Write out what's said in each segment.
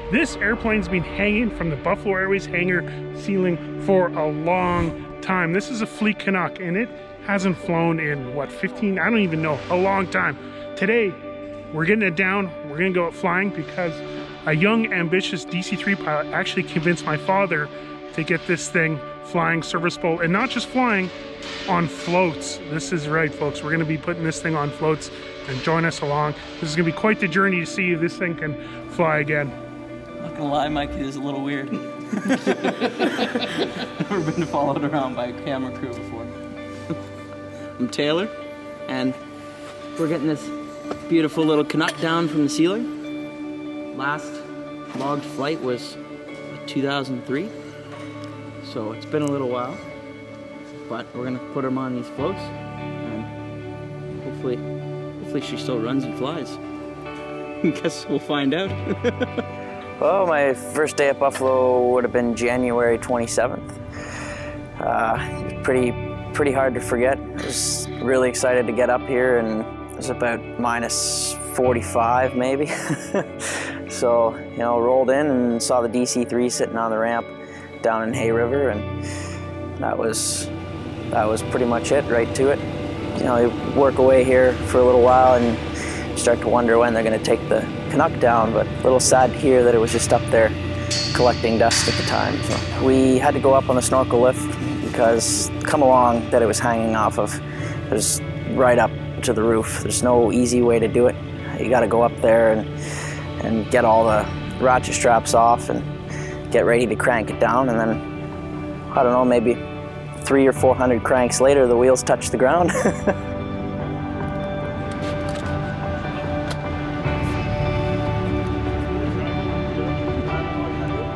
This airplane's been hanging from the Buffalo Airways hangar ceiling for a long time. This is a Fleet Canuck, and it hasn't flown in, what, 15? I don't even know, a long time. Today, we're getting it down. We're gonna go out flying because a young, ambitious DC-3 pilot actually convinced my father to get this thing flying serviceable, and not just flying, on floats. This is right, folks. We're gonna be putting this thing on floats, and join us along. This is gonna be quite the journey to see if this thing can fly again. Not gonna lie, Mikey, this is a little weird. Never been followed around by a camera crew before. I'm Taylor, and we're getting this beautiful little Canuck down from the ceiling. Last logged flight was 2003, so it's been a little while. But we're gonna put them on these floats, and hopefully she still runs and flies. Guess we'll find out. Well, my first day at Buffalo would have been January 27th. Pretty hard to forget. I was really excited to get up here, and it was about minus 45 maybe. So, you know, rolled in and saw the DC-3 sitting on the ramp down in Hay River, and that was pretty much it, right to it. You know, you work away here for a little while and start to wonder when they're going to take the Canuck down, but a little sad to hear that it was just up there collecting dust at the time. So we had to go up on the snorkel lift because come along that it was hanging off of, it was right up to the roof. There's no easy way to do it. You got to go up there and get all the ratchet straps off and get ready to crank it down, and then, I don't know, maybe 300 or 400 cranks later, the wheels touch the ground.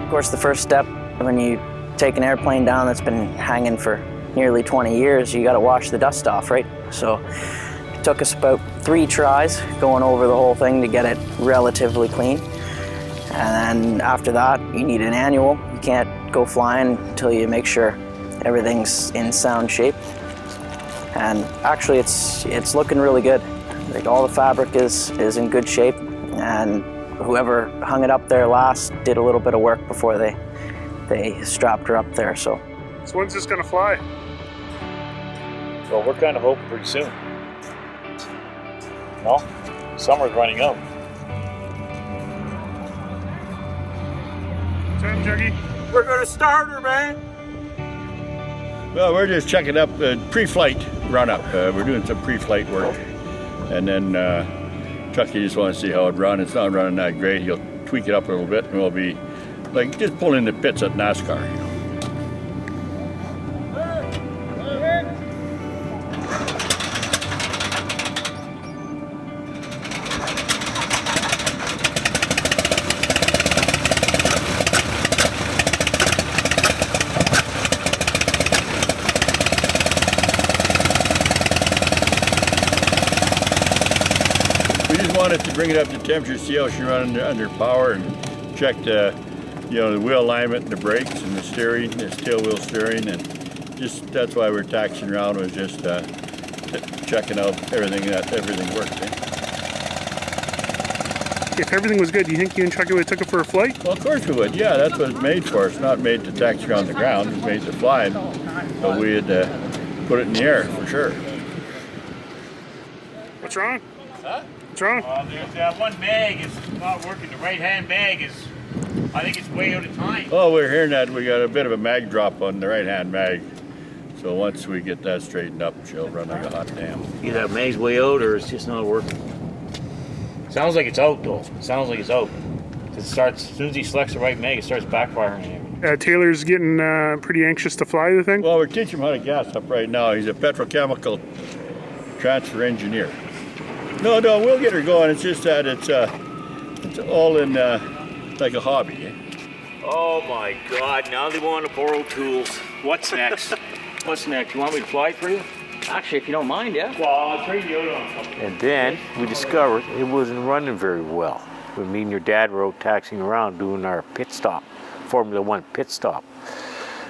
Of course, the first step when you take an airplane down that's been hanging for nearly 20 years, you got to wash the dust off, right? So it took us about 3 tries going over the whole thing to get it relatively clean. And then after that, you need an annual. You can't go flying until you make sure everything's in sound shape. And actually it's looking really good. Like, all the fabric is in good shape, and whoever hung it up there last did a little bit of work before they strapped her up there. So when's this gonna fly? Well, we're kind of hoping pretty soon. No? Summer's running out. Time, Juggy. We're gonna start her, man. Well, we're just checking up the pre-flight run-up. We're doing some pre-flight work. And then Chucky just wants to see how it runs. It's not running that great. He'll tweak it up a little bit, and we'll be like just pulling the pits at NASCAR. You know? Wanted to bring it up to temperature, see how she runs under power, and check the, the wheel alignment and the brakes and the steering, the tail wheel steering, and just that's why we're taxiing around, was just checking out everything worked. Eh? If everything was good, do you think you and Chucky would have took it for a flight? Well, of course we would. Yeah, that's what it's made for. It's not made to taxi around the ground. It's made to fly, so we had put it in the air for sure. What's wrong? Huh? What's wrong? There's one mag is not working. The right-hand mag is, I think it's way out of time. Oh, we're hearing that. We got a bit of a mag drop on the right-hand mag. So once we get that straightened up, she'll run like a hot damn. Either that mag's way out or it's just not working. Sounds like it's out, though. Sounds like it's out. It starts, as soon as he selects the right mag, it starts backfiring. Taylor's getting pretty anxious to fly the thing? Well, we're teaching him how to gas up right now. He's a petrochemical transfer engineer. No, we'll get her going. It's just that it's all in like a hobby. Eh? Oh my God! Now they want to borrow tools. What's next? What's next? You want me to fly for you? Actually, if you don't mind, yeah. Well, I'll trade you out on something. And then we discovered it wasn't running very well. When me and your dad were out taxiing around doing our pit stop, Formula One pit stop.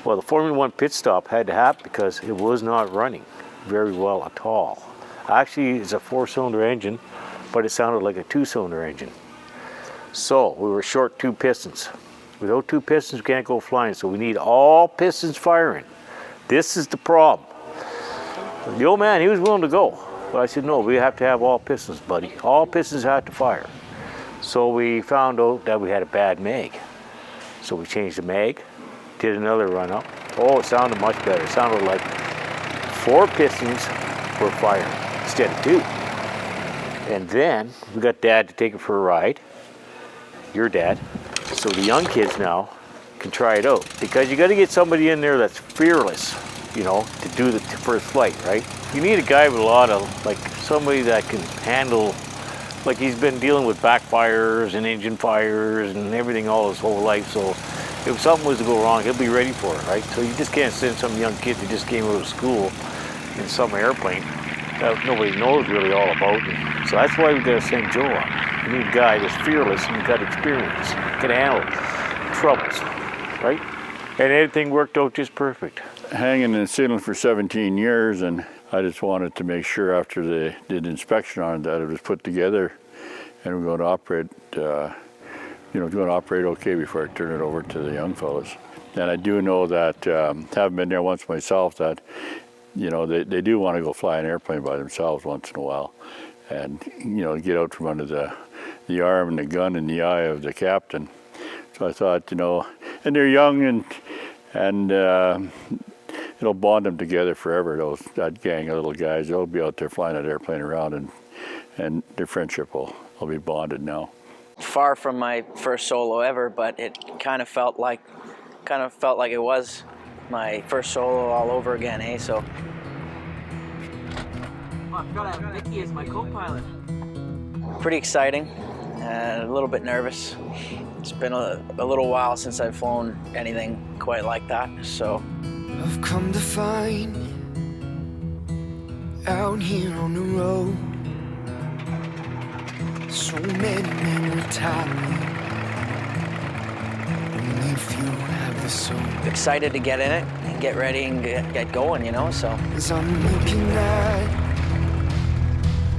Well, the Formula One pit stop had to happen because it was not running very well at all. Actually, it's a 4-cylinder engine, but it sounded like a 2-cylinder engine. So we were short 2 pistons. Without 2 pistons, we can't go flying, so we need all pistons firing. This is the problem. The old man, he was willing to go. But I said, no, we have to have all pistons, buddy. All pistons have to fire. So we found out that we had a bad mag. So we changed the mag, did another run up. Oh, it sounded much better. It sounded like 4 pistons were firing instead of 2. And then we got Dad to take it for a ride. Your dad. So the young kids now can try it out. Because you got to get somebody in there that's fearless, you know, to do the first flight, right? You need a guy with a lot of, like, somebody that can handle, like he's been dealing with backfires and engine fires and everything all his whole life. So if something was to go wrong, he'll be ready for it, right? So you just can't send some young kid who just came out of school in some airplane that nobody knows really all about. And so that's why we got to send Joe on. We need a guy that's fearless and got experience, can handle troubles, right? And everything worked out just perfect. Hanging and sealing for 17 years, and I just wanted to make sure after they did inspection on it that it was put together and we're going to operate, going to operate okay before I turn it over to the young fellas. And I do know that, having been there once myself, that, you know, they do want to go fly an airplane by themselves once in a while and, you know, get out from under the arm and the gun in the eye of the captain. So I thought, you know, and they're young and it'll bond them together forever. That gang of little guys, they'll be out there flying that airplane around, and their friendship will be bonded now. Far from my first solo ever, but it kind of felt like it was my first solo all over again, eh? So. Oh, I forgot I have Mikey as my co-pilot. Pretty exciting, and a little bit nervous. It's been a little while since I've flown anything quite like that, so. I've come to find out here on the road so many men retiring. Only a few have the soul. Excited to get in it and get ready and get going, you know, so. As I'm looking at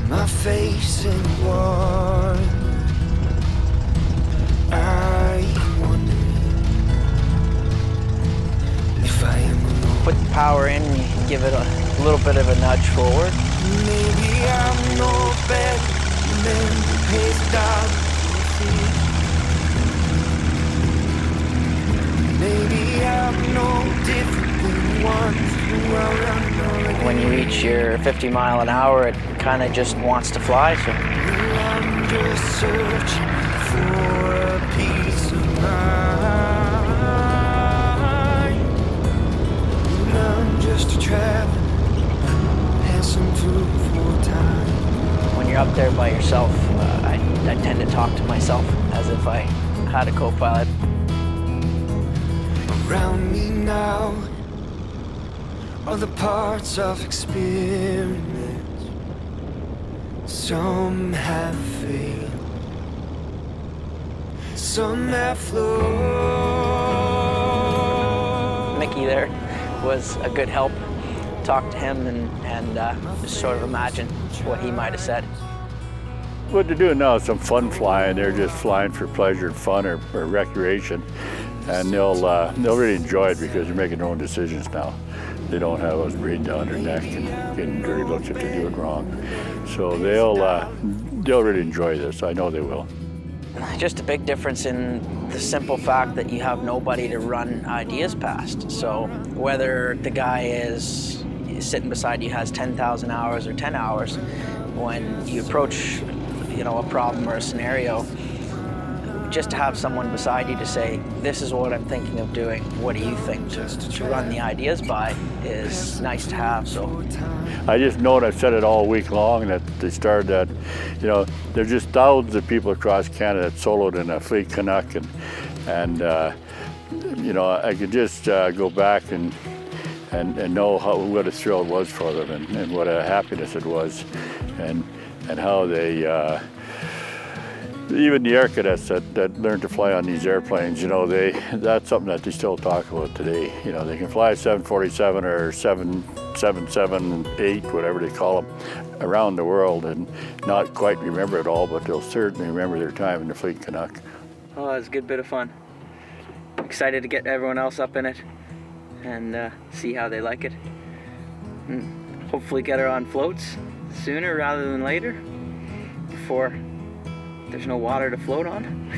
my face in the water, I wonder if I am alone. Put the power in, you can give it a little bit of a nudge forward. Maybe I'm no better than the pace down. Maybe I'm no different than ones who are running. When you reach your 50 mile an hour, it kind of just wants to fly, so. I'm just searching for a peace of mind. I'm just a traveler, passing through for time. When you're up there by yourself, I tend to talk to myself as if I had a co-pilot. Around me now are the parts of experiment. Some have failed, some have flown. Mickey there was a good help. Talk to him and just sort of imagine what he might have said. What they're doing now is some fun flying. They're just flying for pleasure and fun or recreation. And they'll really enjoy it because they're making their own decisions now. They don't have us breathing down their neck and getting dirty looks if they do it wrong. So they'll really enjoy this. I know they will. Just a big difference in the simple fact that you have nobody to run ideas past. So whether the guy is sitting beside you has 10,000 hours or 10 hours, when you approach, you know, a problem or a scenario, just to have someone beside you to say, this is what I'm thinking of doing, what do you think, to run the ideas by is nice to have. So I just know, and I've said it all week long, that they started that, you know, there's just thousands of people across Canada that soloed in a Fleet Canuck, and you know, I could just go back and know what a thrill it was for them, and what a happiness it was, and how they even the air cadets that learn to fly on these airplanes, you know, that's something that they still talk about today. You know, they can fly a 747 or 777, 8, whatever they call them, around the world and not quite remember it all, but they'll certainly remember their time in the Fleet Canuck. Oh, it's a good bit of fun. Excited to get everyone else up in it and see how they like it. And hopefully get her on floats sooner rather than later before there's no water to float on.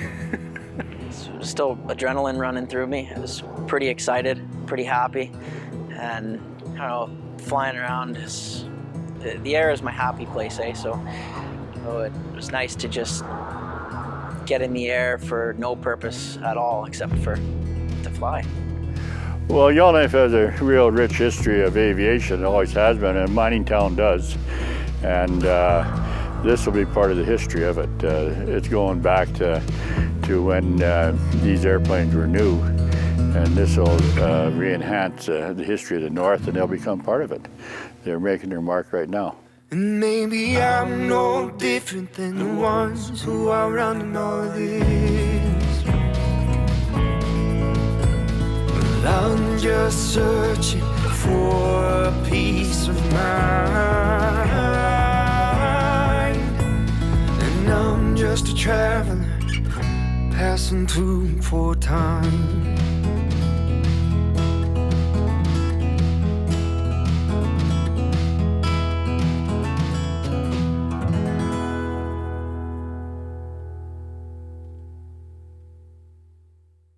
Still adrenaline running through me. I was pretty excited, pretty happy, and I don't know, flying around is, the air is my happy place, eh? So it was nice to just get in the air for no purpose at all except for to fly. Well, Yellowknife has a real rich history of aviation. It always has been, and mining town does. And this will be part of the history of it. It's going back to when these airplanes were new, and this will re-enhance the history of the North, and they'll become part of it. They're making their mark right now. And maybe I'm no different than the ones who are running all of this. Well, I'm just searching for a peace of mind, and I'm just a traveler passing through for time.